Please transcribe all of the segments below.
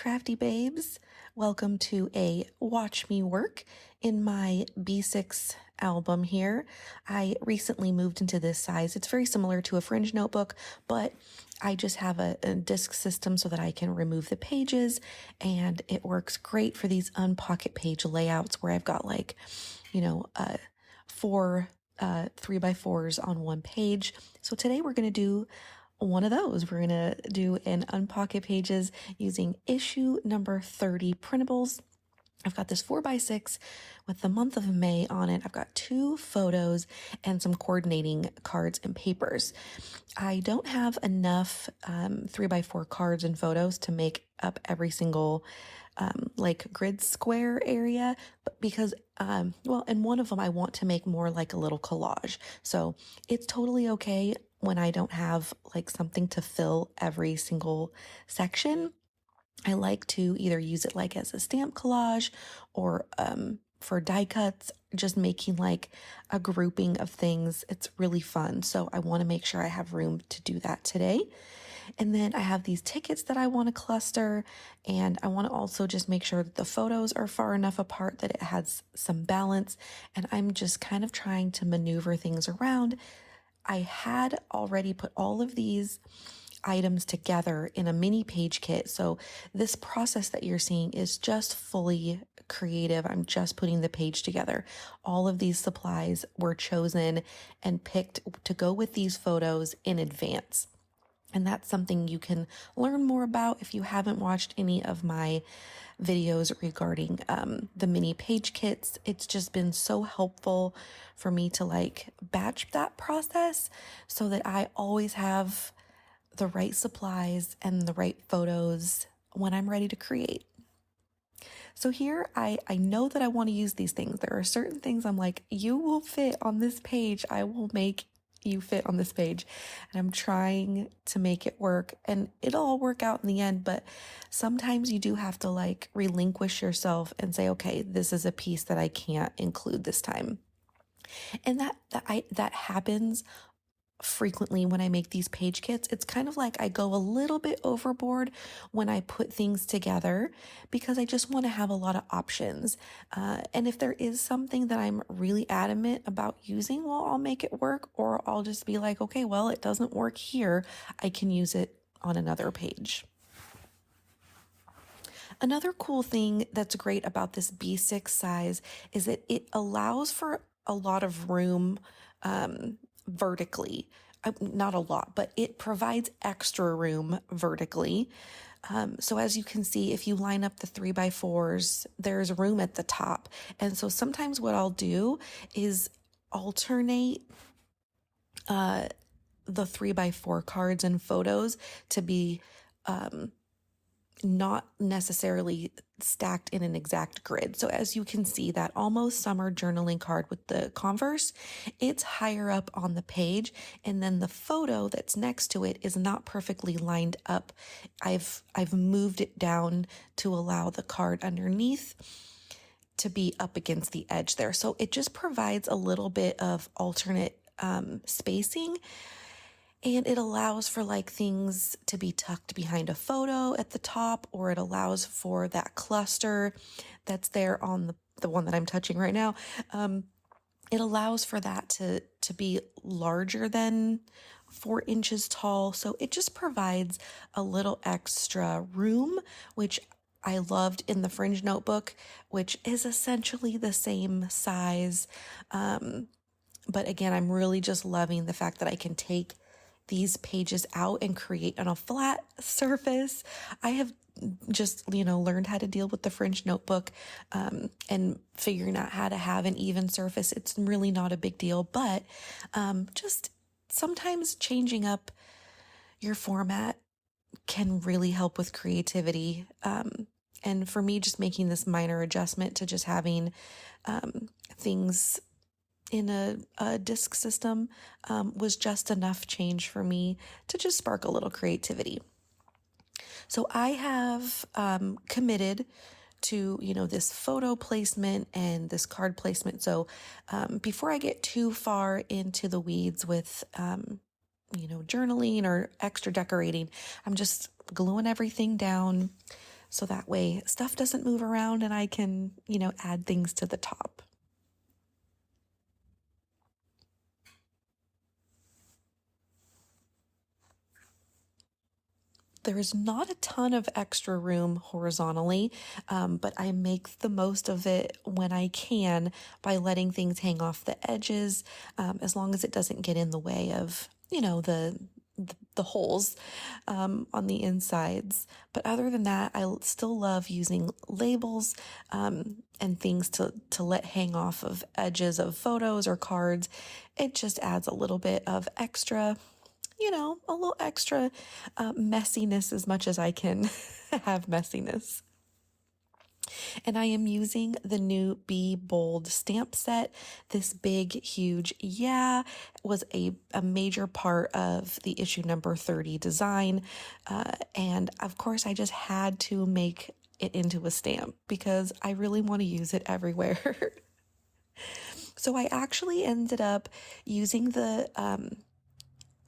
crafty babes. Welcome to a watch me work in my B6 album here. I recently moved into this size. It's very similar to a fringe notebook, but I just have a disc system so that I can remove the pages, and it works great for these unpocket page layouts where I've got four 3x4s on one page. So today we're going to do one of those. We're going to do an unpocket pages using issue number 30 printables. I've got this 4x6 with the month of May on it. I've got 2 photos and some coordinating cards and papers. I don't have enough 3x4 cards and photos to make up every single grid square area, but because and one of them I want to make more like a little collage. So it's totally okay when I don't have like something to fill every single section. I like to either use it like as a stamp collage or for die cuts, just making like a grouping of things. It's really fun. So I want to make sure I have room to do that today. And then I have these tickets that I want to cluster, and I want to also just make sure that the photos are far enough apart that it has some balance. And I'm just kind of trying to maneuver things around. I had already put all of these items together in a mini page kit. So this process that you're seeing is just fully creative. I'm just putting the page together. All of these supplies were chosen and picked to go with these photos in advance. And that's something you can learn more about if you haven't watched any of my videos regarding the mini page kits. It's just been so helpful for me to like batch that process so that I always have the right supplies and the right photos when I'm ready to create. So here, I know that I want to use these things. There are certain things I'm like, you will fit on this page. I will make you fit on this page. And I'm trying to make it work, and it'll all work out in the end. But sometimes you do have to like relinquish yourself and say, okay, this is a piece that I can't include this time. And that happens frequently when I make these page kits. It's kind of like I go a little bit overboard when I put things together because I just want to have a lot of options. And if there is something that I'm really adamant about using, well, I'll make it work, or I'll just be like, okay, well, it doesn't work here. I can use it on another page. Another cool thing that's great about this B6 size is that it allows for a lot of room, vertically. Not a lot, but it provides extra room vertically. So as you can see, if you line up the 3x4s, there's room at the top. And so sometimes what I'll do is alternate the 3x4 cards and photos to be not necessarily stacked in an exact grid. So as you can see, that almost summer journaling card with the Converse, it's higher up on the page. And then the photo that's next to it is not perfectly lined up. I've moved it down to allow the card underneath to be up against the edge there. So it just provides a little bit of alternate spacing. And it allows for like things to be tucked behind a photo at the top, or it allows for that cluster that's there on the one that I'm touching right now. It allows for that to be larger than 4 inches tall. So it just provides a little extra room, which I loved in the fringe notebook, which is essentially the same size. But again, I'm really just loving the fact that I can take these pages out and create on a flat surface. I have just, learned how to deal with the fringe notebook, and figuring out how to have an even surface. It's really not a big deal, but, just sometimes changing up your format can really help with creativity. And for me, just making this minor adjustment to just having, things in a disc system was just enough change for me to just spark a little creativity. So I have committed to, this photo placement and this card placement. So before I get too far into the weeds with, journaling or extra decorating, I'm just gluing everything down, so that way stuff doesn't move around and I can, add things to the top. There is not a ton of extra room horizontally, but I make the most of it when I can by letting things hang off the edges, as long as it doesn't get in the way of, the holes on the insides. But other than that, I still love using labels and things to let hang off of edges of photos or cards. It just adds a little bit of extra, a little extra messiness, as much as I can have messiness. And I am using the new Be Bold stamp set. This big, huge, was a major part of the issue number 30 design. And of course, I just had to make it into a stamp because I really want to use it everywhere. So I actually ended up using the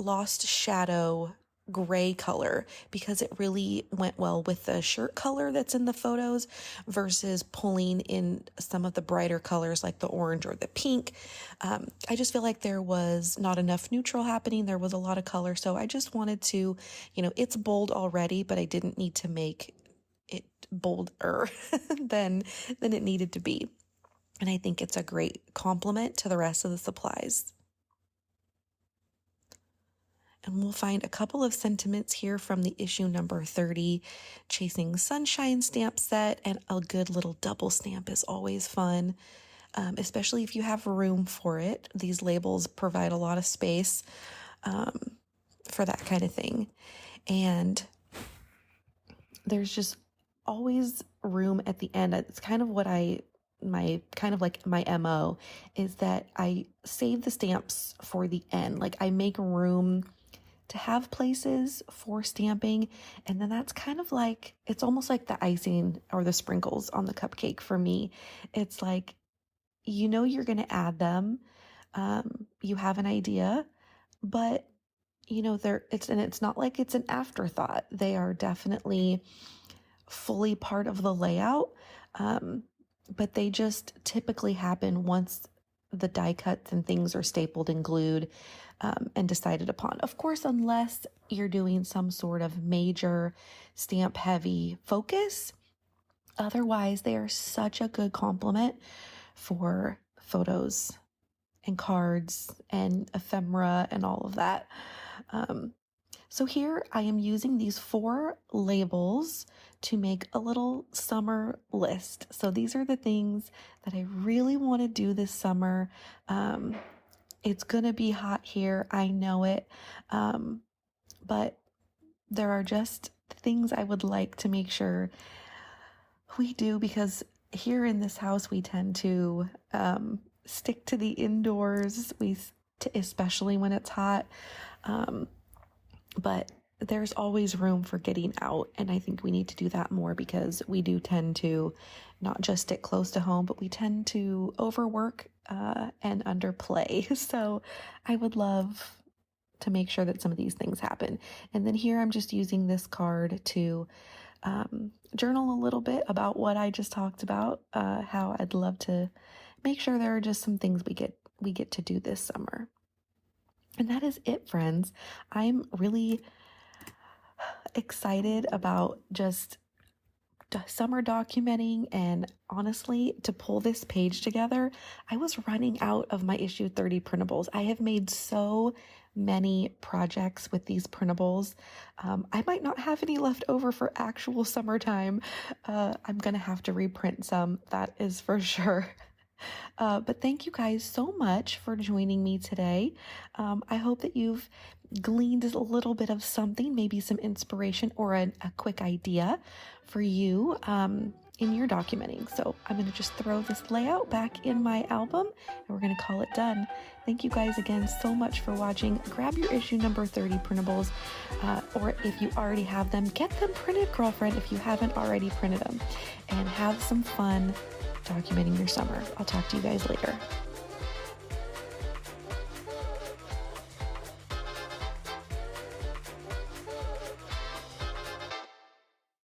Lost Shadow gray color because it really went well with the shirt color that's in the photos versus pulling in some of the brighter colors like the orange or the pink. I just feel like there was not enough neutral happening. There was a lot of color. So I just wanted to, it's bold already, but I didn't need to make it bolder than it needed to be. And I think it's a great complement to the rest of the supplies. And we'll find a couple of sentiments here from the issue number 30 Chasing Sunshine stamp set, and a good little double stamp is always fun, especially if you have room for it. These labels provide a lot of space for that kind of thing. And there's just always room at the end. It's kind of what my MO is that I save the stamps for the end. Like I make room to have places for stamping. And then that's kind of like, it's almost like the icing or the sprinkles on the cupcake for me. It's like, you're going to add them. You have an idea, but it's not like it's an afterthought. They are definitely fully part of the layout. But they just typically happen once the die cuts and things are stapled and glued and decided upon. Of course, unless you're doing some sort of major stamp heavy focus. Otherwise, they are such a good complement for photos and cards and ephemera and all of that. So here I am using these 4 labels to make a little summer list. So these are the things that I really want to do this summer. It's going to be hot here. I know it. But there are just things I would like to make sure we do, because here in this house, we tend to stick to the indoors, especially when it's hot. But there's always room for getting out. And I think we need to do that more, because we do tend to not just stick close to home, but we tend to overwork and underplay. So I would love to make sure that some of these things happen. And then here I'm just using this card to journal a little bit about what I just talked about, how I'd love to make sure there are just some things we get to do this summer. And that is it, friends. I'm really excited about just summer documenting, and honestly, to pull this page together, I was running out of my issue 30 printables. I have made so many projects with these printables. I might not have any left over for actual summertime. I'm gonna have to reprint some, that is for sure. But thank you guys so much for joining me today. I hope that you've gleaned a little bit of something, maybe some inspiration or a quick idea for you in your documenting. So I'm going to just throw this layout back in my album, and we're going to call it done. Thank you guys again so much for watching. Grab your issue number 30 printables, or if you already have them, get them printed, girlfriend, if you haven't already printed them, and have some fun documenting your summer. I'll talk to you guys later.